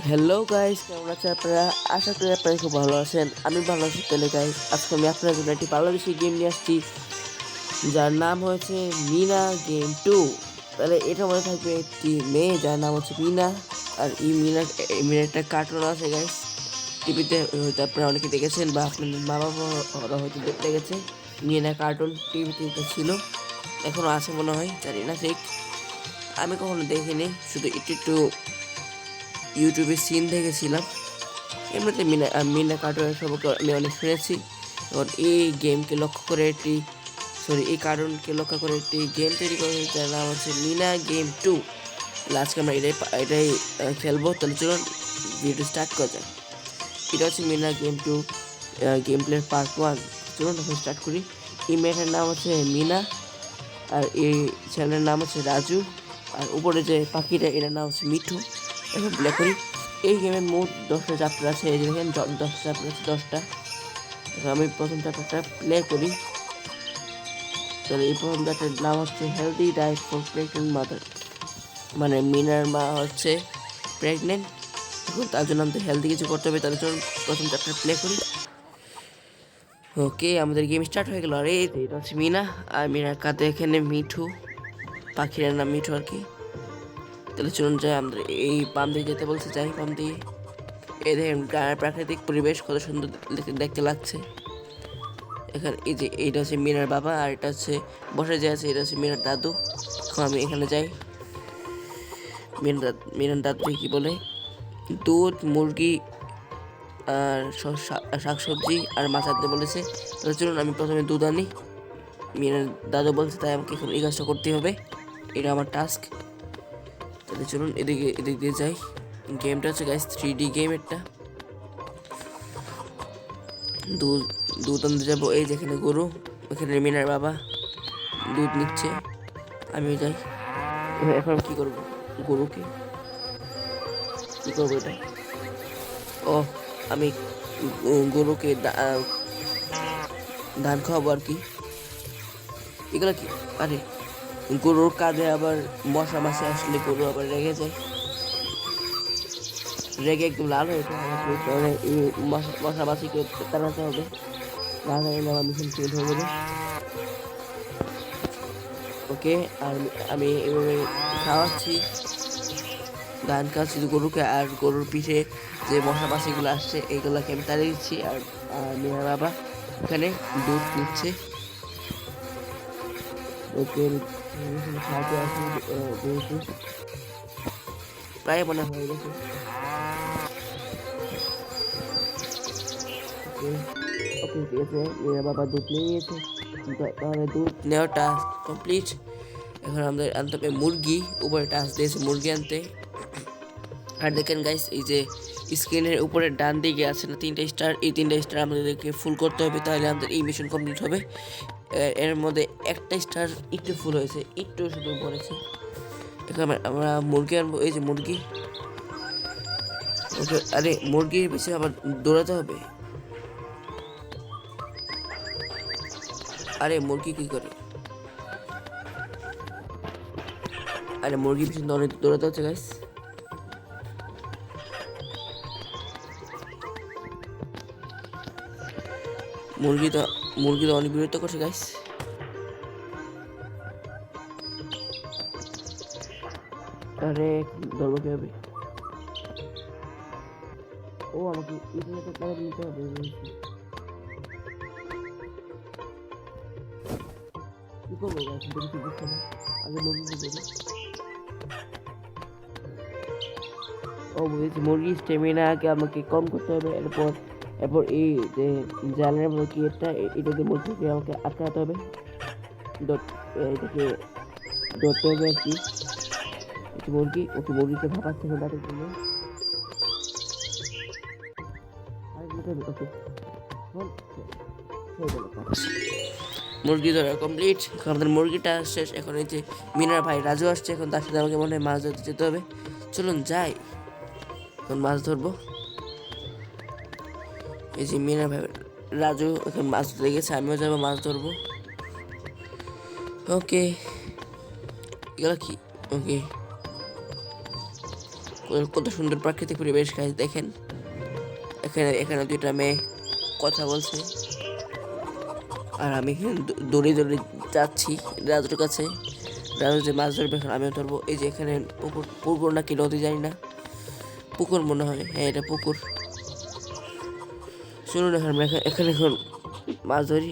Hello guys, কেমন আছেন আপনারা? আশা করি আপনারা খুব ভালো আছেন। আমি ভালো আছি। তাহলে গাইস, আজকে আমি আপনাদের জন্য একটি বাংলাদেশি গেম নিয়ে আসছি, যার নাম হয়েছে মিনা গেম 2। তাহলে এটা মনে থাকবে একটি মেয়ে যার নাম হচ্ছে মিনা। আর এই মিনা একটা কার্টুন আছে গাইস, টিভিতে হয়তো আপনারা অনেকে দেখেছেন বা আপনাদের মা বাবা ওরা হয়তো দেখেছে। মিনা কার্টুন টিভিতে ছিল, এখনো আছে মনে হয়, জানি না ঠিক। আমি কখনো দেখিনি, শুধু একটু একটু ইউটিউবে সিন দেখেছিলাম। এমনিতে মিনা কার্টুনের সম্পর্কে আমি অনেক শুনেছি। এবং এই কার্টুনকে লক্ষ্য করে একটি গেম তৈরি করা হয়েছে, যার নাম হচ্ছে মিনা গেম 2। আজকে আমরা এটাই খেলবো। তাহলে চলুন ভিডিও স্টার্ট করা যাক। এটা হচ্ছে Meena game 2 game play part 1। চলুন এখন স্টার্ট করি। এই মেয়েটার নাম হচ্ছে মিনা, আর এই ছেলের নাম হচ্ছে রাজু, আর উপরে যে পাখিটা এটার নাম হচ্ছে মিঠু। এখন প্লে করি। এই গেমের মোট 10টা চ্যাপ্টার আছে, এই যে দেখেন 10টা চ্যাপ্টার আছে, 10টা। এখন আমি প্রথম চ্যাপ্টারটা প্লে করি। তাহলে এই প্রথম চ্যাপ্টারের নাম হচ্ছে healthy diet for pregnant mother, মানে মিনার মা হচ্ছে প্রেগনেন্ট। এখন তার জন্য আমাদের হেলদি কিছু করতে হবে। তাহলে চলুন প্রথম চ্যাপ্টার প্লে করি। ওকে, আমাদের গেম স্টার্ট হয়ে গেল। আর এটা হচ্ছে মিনা, আর মিনার কাঁধে এখানে মিঠু, পাখির নাম মিঠু আর কি। তাহলে চলুন যাই, আমাদের এই পাম দিয়ে যেতে বলছে, যাই পাম দিয়ে। এই দেখেন গায়ের প্রাকৃতিক পরিবেশ কত সুন্দর দেখতে লাগছে। এখানে এই যে এইটা হচ্ছে মিনার বাবা, আর এটা হচ্ছে বসে যে আছে এটা হচ্ছে মিনার দাদু। এখন আমি এখানে যাই। মিনার দাদু কি বলে, দুধ, মুরগি আর শাকসবজি আর মাছ আনতে বলেছে। তাহলে চলুন আমি প্রথমে দুধ আনি। মিনার দাদু বলছে তাই আমাকে এখন এই কাজটা করতে হবে, এটা আমার টাস্ক। তাহলে চলুন এদিক দিয়ে যাই। গেমটা হচ্ছে গাইস 3D গেম একটা। দুধ দুধ আনতে যাবো। এই যেখানে গরু, ওখানে মিনার বাবা দুধ নিচ্ছে, আমিও যাই। এখন কি করবো, গরুকে কি করবো এটা? ও, আমি গরুকে ধান খাওয়াবো আর কি। এগুলো কি? আরে, গরুর কাঁধে আবার মশা মাছি আসলে গরু আবার রেগে যায়, রেগে একদম লাল হয়ে যায়। আমাকে তাহলে এই মশা মাছিকে তাড়াতে হবে, না তাড়ালে আমার মিশন ফেল হয়ে যাবে। ওকে, আর আমি এভাবে খাওয়াচ্ছি, ধান খাওয়াচ্ছি গরুকে, আর গরুর পিঠে যে মশা মাছিগুলো আসছে এইগুলোকে আমি তাড়িয়ে দিচ্ছি। আর মেয়ের বাবা এখানে দুধ নিচ্ছে। ওকে, খাওয়াতে আসি গরুকে, প্রায় মনে হয়ে গেছে। ওকে ওকে, ঠিক আছে, মেয়ের বাবা দুধ নিয়ে নিয়েছে। তাহলে দুধ নেওয়াটা কমপ্লিট। এখন আমাদের আনতে হবে মুরগি, উপরে টাচ দিয়েছে মুরগি আনতে। আর দেখেন গাইস, এই যে স্ক্রিনের উপরে ডান দিকে আছে না 3টা স্টার, এই 3টা স্টার আমাদেরকে ফুল করতে হবে, তাহলে আমাদের এই মিশন কমপ্লিট হবে। এর মধ্যে একটা স্টার একটু ফুল হয়েছে, একটু শুধু পড়েছে। এখন আমরা মুরগি আনবো। এই যে মুরগি। ওকে, আরে মুরগির পিছনে আবার দৌড়াতে হবে। আরে মুরগি কি করে? আরে মুরগির পিছনে অনেক দৌড়াতে হচ্ছে গাইস। মুরগি তো অনেক বিরক্ত করছে গাইস। আরে ধরবো কিভাবে? ও, আমাকে ইন্টারনেটে প্যারা নিতে হবে। কি করবো গাইস, কিছু বুঝছে না। আগে মুরগি কি করি? ও বুঝেছি, মুরগির স্টেমিনাকে আমাকে কম করতে হবে। এরপর এই যে জালের মতো কি এটা দিয়ে মুরগিকে আমাকে আটকাতে হবে। এটাকে ধরতে হবে আর কি। মুরগি, ওকে, মুরগিকে ভাপাচ্ছে না তাদের জন্য। ওকে, মুরগি ধরা কমপ্লিট। এখন আমাদের মুরগিটা শেষ। এখন এই যে মিনার ভাই রাজু আসছে, এখন তার সাথে আমাকে মনে হয় মাছ ধরতে যেতে হবে। চলুন যাই, এখন মাছ ধরবো। এই যে মিনার ভাই রাজু এখন মাছ ধরে গেছে, আমিও যাবো মাছ ধরবো। ওকে, এগুলো কি? ওকে, কত সুন্দর প্রাকৃতিক পরিবেশ গাইস, দেখেন এখানে এখানে দুইটা মেয়ে কথা বলছে আর আমি এখানে দৌড়ে দৌড়ে যাচ্ছি রাজুর কাছে। রাজু যে মাছ ধরবে এখন আমিও ধরবো। এই যে এখানে পুকুর, পুকুর নাকি নদী জানি না, পুকুর মনে হয়, হ্যাঁ এটা পুকুর। শুনুন এখন আমরা এখানে এখন মাছ ধরি।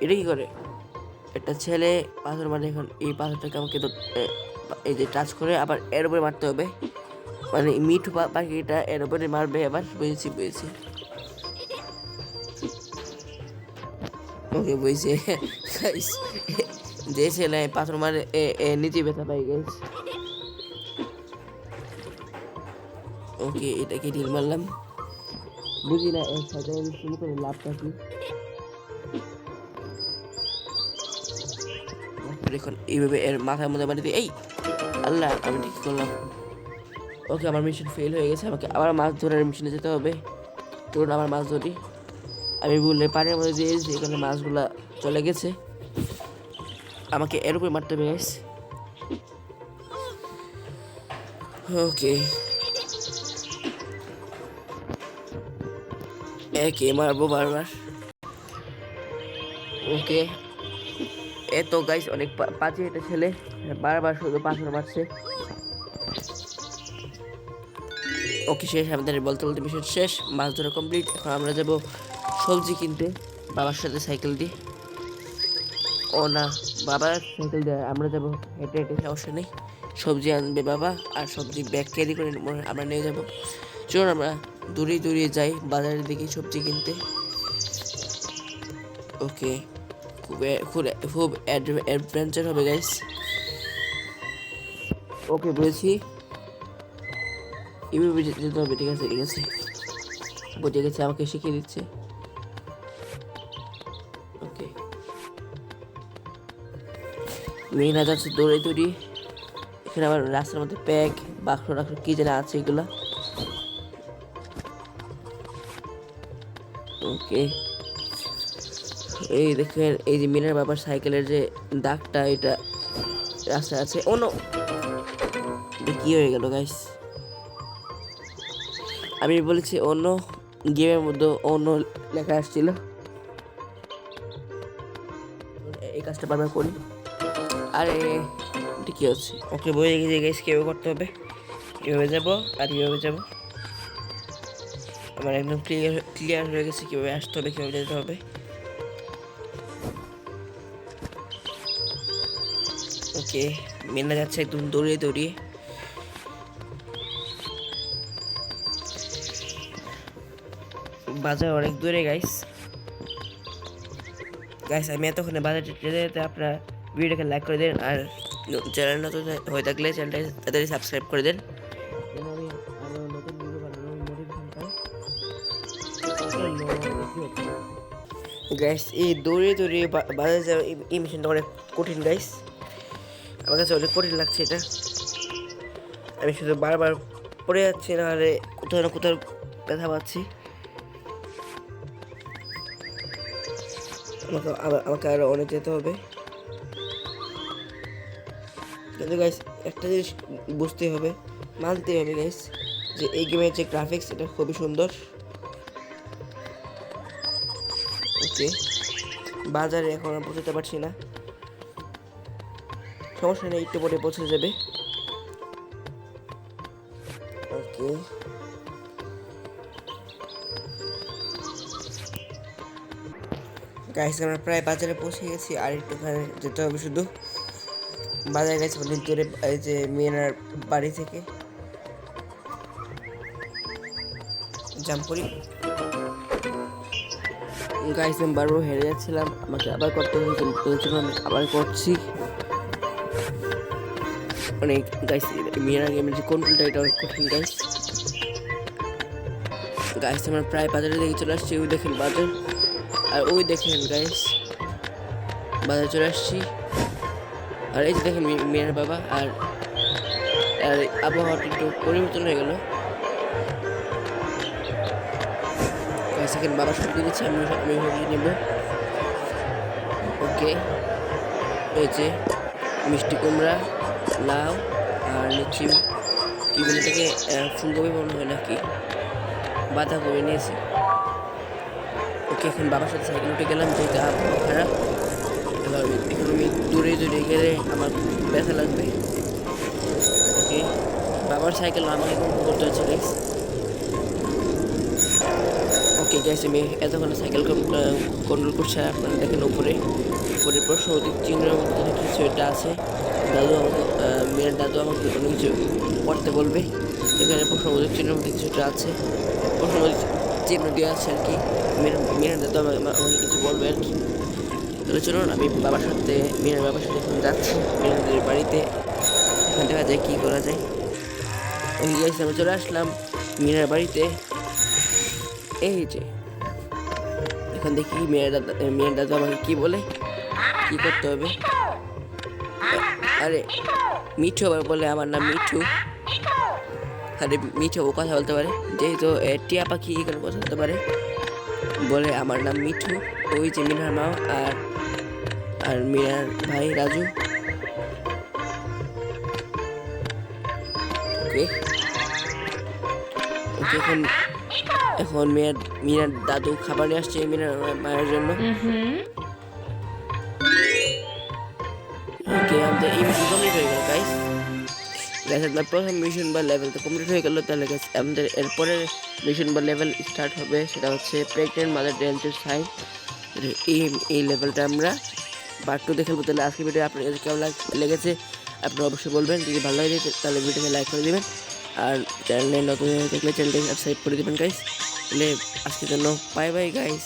এটা কি করে একটা ছেলে পাথর, মানে এখন এই পাথরটাকে আমাকে এই যে টাচ করে আবার এর উপরে মারতে হবে, মানে মিঠু পাখিটা এর উপরে মারবে। আবার বুঝেছি বুঝেছি, ওকে বুঝছি। যে ছেলে পাথর মারে নিচে ব্যথা পাই গেছে। ওকে এটাকে ঢিল মারলাম, বুঝি না এর সাথে শুরু করে লাভটা কি। এখন এইভাবে এর মাথার মধ্যে মারি দিই। এই আল্লাহ, আমি ঠিক করলাম। ওকে আমার মিশন ফেল হয়ে গেছে, আমাকে আবার মাছ ধরার মিশনে যেতে হবে। চলুন আবার মাছ ধরি। আমি বললে পানির মধ্যে দিয়েছি, এখানে মাছগুলা চলে গেছে, আমাকে এর উপরে মারতে হবে গাইস। ওকে একে মারবো বারবার। ওকে এত গাইস অনেক পাঁচে একটা ছেলে বারবার শুধু পাথর মারছে। ওকে শেষ, আমাদের বলতে বলতে মিশন শেষ, মাছ ধরা কমপ্লিট। এখন আমরা যাব সবজি কিনতে বাবার সাথে সাইকেল দিয়ে। ও না, বাবা সাইকেল দিয়ে আমরা যাবো হেঁটে হেঁটে, সমস্যা নেই। সবজি আনবে বাবা আর সবজি ব্যাগ ক্যারি করে আমরা নিয়ে যাবো। চলুন আমরা দূরে দূরে যাই বাজারের দিকে সবজি কিনতে। ওকে খুব খুব অ্যাডভেঞ্চার হবে গাইস। ওকে বুঝেছি, এইভাবে যেতে হবে। ঠিক আছে ঠিক আছে, বুঝে গেছে, আমাকে শিখিয়ে দিচ্ছে। ওকে মেয়েরা যাচ্ছে দৌড়ে দৌড়ি। এখানে আবার রাস্তার মধ্যে প্যাক বাক্স রাখো কি যেন আছে এগুলা। ওকে এই দেখেন, এই যে মিনার বাবার সাইকেলের যে দাগটা, এটা রাস্তায় আছে। ও নো, কি হয়ে গেল গাইস? আমি বলেছি অন্য গেমের মধ্যে অন্য লেখা আসছিল। এই কাজটা বারবার করি। আরে এটা কি হচ্ছে? ওকে বলে গেছে গাইস কীভাবে করতে হবে। কীভাবে যাবো আর কীভাবে যাবো, আমার একদম ক্লিয়ার হয়ে গেছে কীভাবে আসতে হবে, কীভাবে যেতে হবে। ওকে মেনা যাচ্ছে একদম দৌড়িয়ে দৌড়িয়ে। বাজার অনেক দূরে গাইস। আমি এতক্ষণে বাজার যেতে যেতে আপনারা ভিডিওটাকে লাইক করে দেন আর চ্যানেল নতুন হয়ে থাকলে চ্যানেলটা তাড়াতাড়ি সাবস্ক্রাইব করে দেন, যেন আমি আরও নতুন ভিডিও বানানোর মোটিভেশন পাই। গাইস এই দৌড়িয়ে দৌড়িয়ে বাজারে যাওয়ার এই মিশনটা অনেক কঠিন গাইস, আমার কাছে অনেক কঠিন লাগছে এটা। আমি শুধু বারবার পড়ে যাচ্ছি, নাহলে কোথাও না কোথাও ব্যথা পাচ্ছি। আমাকে আরো অনেক যেতে হবে। কিন্তু গাইস একটা জিনিস বুঝতে হবে, মানতে হবে গাইস, যে এই গেমের যে গ্রাফিক্স এটা খুবই সুন্দর। ওকে বাজারে এখন আর পৌঁছতে পারছি না, সমস্যা নেই, একটু পরে পৌঁছে যাবে। ওকে গাইস আমরা প্রায় বাজারে পৌঁছে গেছি, আর একটুখানি যেতে হবে শুধু। বাজারে গেছে অনেক দূরে, এই যে মেয়ের বাড়ি থেকে। জাম্প করি গাইস, আমি বারবার হেরে যাচ্ছিলাম, আমাকে আবার করতে হয়েছিল, আমি আবার করছি। অনেক গাইস মেয়েরা গেমের যে কন্ট্রোলটা এটা অনেক কঠিন গাইস। আমরা প্রায় বাজারে দিকে চলে আসছি। ওই দেখেন বাজার, আর ওই দেখেন গাইস বাজারে চলে আসছি। আর এই যে দেখেন মেয়ের বাবা, আর আবহাওয়াটা একটু পরিবর্তন হয়ে গেল। সেখানে বাবা সবজি দিচ্ছে, আমি সবজি নেব। ওকে এই যে মিষ্টি কুমড়া, লাউ আর লিচি কি বলে এটাকে ফুলকপি মনে হয় নাকি বাঁধাকপি নিয়েছি। ওকে, এখন বাবার সাথে সাইকেল উঠে গেলাম, যেহেতু আবহাওয়া খারাপ। এবার এখন আমি দূরে দূরে গেলে আমার ব্যথা লাগবে। ওকে, বাবার সাইকেল আমাকে কন্ট্রোল করতে হচ্ছে গাইস। ওকে গাইস, আমি এতক্ষণ সাইকেল কন্ট্রোল করছি। আপনারা দেখেন উপরে প্রশ্নবোধক চিহ্নের মধ্যে কিছু এটা আছে। দাদু আমাকে মেয়ের দাদু আমাকে কোনো কিছু পড়তে বলবে। এখানে প্রশ্নবোধক চিহ্নের মধ্যে কিছুটা আছে, প্রশ্নবোধক চিহ্ন দেওয়া আছে আর কি। মেয়ের দাদু আমাকে কিছু বলবে আর কি। তাহলে চলুন আমি বাবার সাথে বাবার সাথে এখন যাচ্ছি মেয়েদের বাড়িতে। এখন দেখা যায় কী করা যায়। ওই গাইস, আমি চলে আসলাম মিনার বাড়িতে। এই যে এখন দেখি মেয়ের দাদু আমাকে কি বলে, কি করতে হবে। আরে মিঠু আবার বলে আমার নাম মিঠু। আরে মিঠু ও কথা বলতে পারে, যেহেতু টিয়া পাখি এখানে কথা বলতে পারে, বলে আমার নাম মিঠু। ওই যে মিনার মা আর মিনার ভাই রাজু। ওকে, এখন মিনার দাদু খাবার নিয়ে আসছে মিনার মায়ের জন্য। ওকে, আমাদের এই মিশন কমপ্লিট হয়ে গেল গাইস। আপনার প্রথম মিশন বা লেভেল তো কমপ্লিট হয়ে গেল। তাহলে গাইস আমাদের এরপরের মিশন বা লেভেল স্টার্ট হবে, সেটা হচ্ছে প্রেগনেন্ট মাদার ডেঞ্জার সাইন। এই লেভেলটা আমরা পার্ট 2 দেখে। তাহলে আজকে ভিডিও আপনার কেমন লেগেছে আপনারা অবশ্যই বলবেন। যদি ভালো লাগে তাহলে ভিডিওকে লাইক করে দেবেন, আর চ্যানেলে নতুন দেখলে চ্যানেলটাকে সাবস্ক্রাইব করে দেবেন গাইস। তাহলে আজকের জন্য বাই বাই গাইস।